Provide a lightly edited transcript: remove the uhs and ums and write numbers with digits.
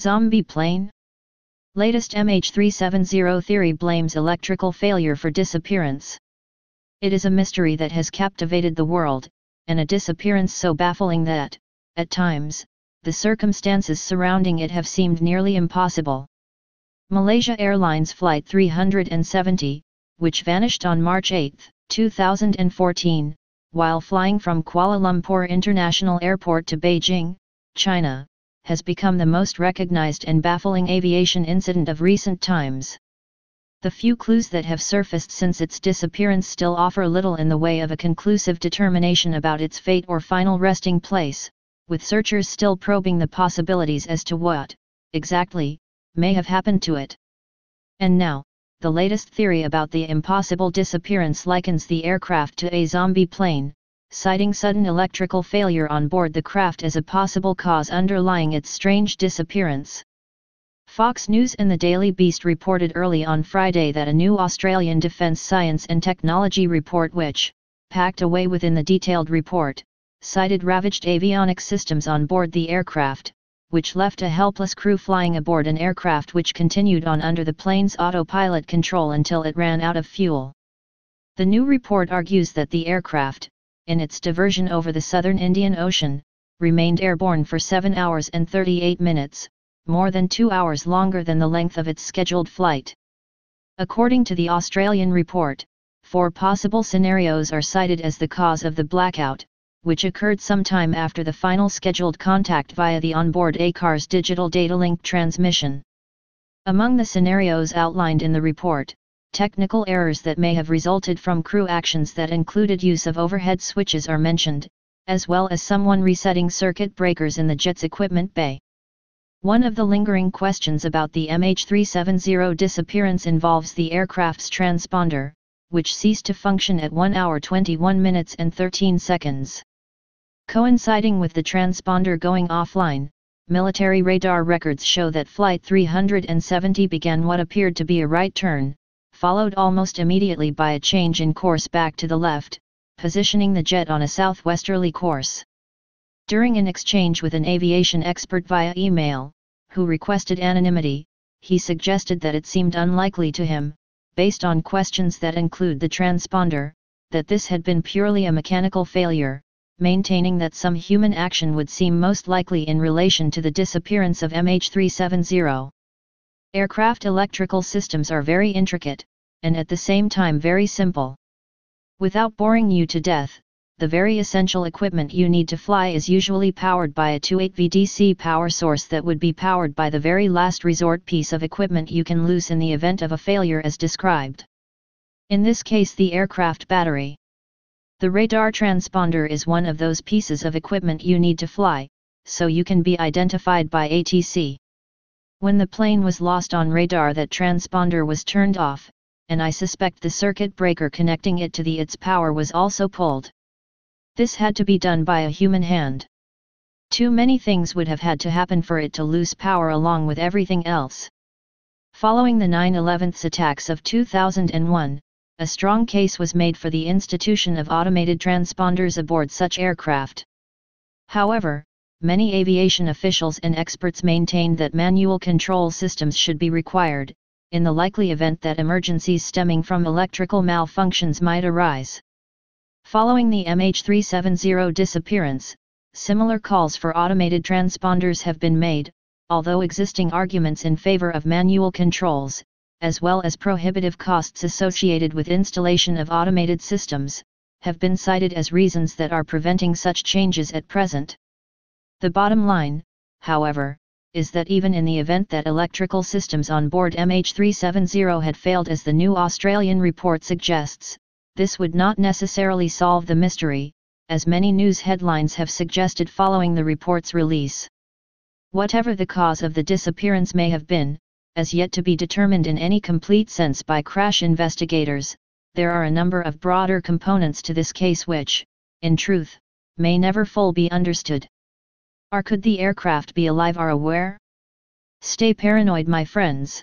Zombie plane? Latest MH370 theory blames electrical failure for disappearance. It is a mystery that has captivated the world, and a disappearance so baffling that, at times, the circumstances surrounding it have seemed nearly impossible. Malaysia Airlines Flight 370, which vanished on March 8, 2014, while flying from Kuala Lumpur International Airport to Beijing, China, has become the most recognized and baffling aviation incident of recent times. The few clues that have surfaced since its disappearance still offer little in the way of a conclusive determination about its fate or final resting place, with searchers still probing the possibilities as to what, exactly, may have happened to it. And now, the latest theory about the impossible disappearance likens the aircraft to a zombie plane, citing sudden electrical failure on board the craft as a possible cause underlying its strange disappearance. Fox News and the Daily Beast reported early on Friday that a new Australian Defence Science and Technology report, which, packed away within the detailed report, cited ravaged avionics systems on board the aircraft, which left a helpless crew flying aboard an aircraft which continued on under the plane's autopilot control until it ran out of fuel. The new report argues that the aircraft, in its diversion over the southern Indian Ocean, remained airborne for 7 hours and 38 minutes, more than 2 hours longer than the length of its scheduled flight. According to the Australian report, 4 possible scenarios are cited as the cause of the blackout, which occurred sometime after the final scheduled contact via the onboard ACAR's digital data link transmission. Among the scenarios outlined in the report, technical errors that may have resulted from crew actions that included use of overhead switches are mentioned, as well as someone resetting circuit breakers in the jet's equipment bay. One of the lingering questions about the MH370 disappearance involves the aircraft's transponder, which ceased to function at 1 hour 21 minutes and 13 seconds. Coinciding with the transponder going offline, military radar records show that Flight 370 began what appeared to be a right turn, followed almost immediately by a change in course back to the left, positioning the jet on a southwesterly course. During an exchange with an aviation expert via email, who requested anonymity, he suggested that it seemed unlikely to him, based on questions that include the transponder, that this had been purely a mechanical failure, maintaining that some human action would seem most likely in relation to the disappearance of MH370. Aircraft electrical systems are very intricate, and at the same time very simple. Without boring you to death, the very essential equipment you need to fly is usually powered by a 280V DC power source that would be powered by the very last resort piece of equipment you can lose in the event of a failure as described. In this case, the aircraft battery. The radar transponder is one of those pieces of equipment you need to fly, so you can be identified by ATC. When the plane was lost on radar, that transponder was turned off, and I suspect the circuit breaker connecting it to its power was also pulled. This had to be done by a human hand. Too many things would have had to happen for it to lose power along with everything else. Following the 9/11 attacks of 2001, a strong case was made for the institution of automated transponders aboard such aircraft. However, many aviation officials and experts maintained that manual control systems should be required, in the likely event that emergencies stemming from electrical malfunctions might arise. Following the MH370 disappearance, similar calls for automated transponders have been made, although existing arguments in favor of manual controls, as well as prohibitive costs associated with installation of automated systems, have been cited as reasons that are preventing such changes at present. The bottom line, however, is that even in the event that electrical systems on board MH370 had failed, as the new Australian report suggests, this would not necessarily solve the mystery, as many news headlines have suggested following the report's release. Whatever the cause of the disappearance may have been, as yet to be determined in any complete sense by crash investigators, there are a number of broader components to this case which, in truth, may never full be understood. Or could the aircraft be alive or aware? Stay paranoid, my friends.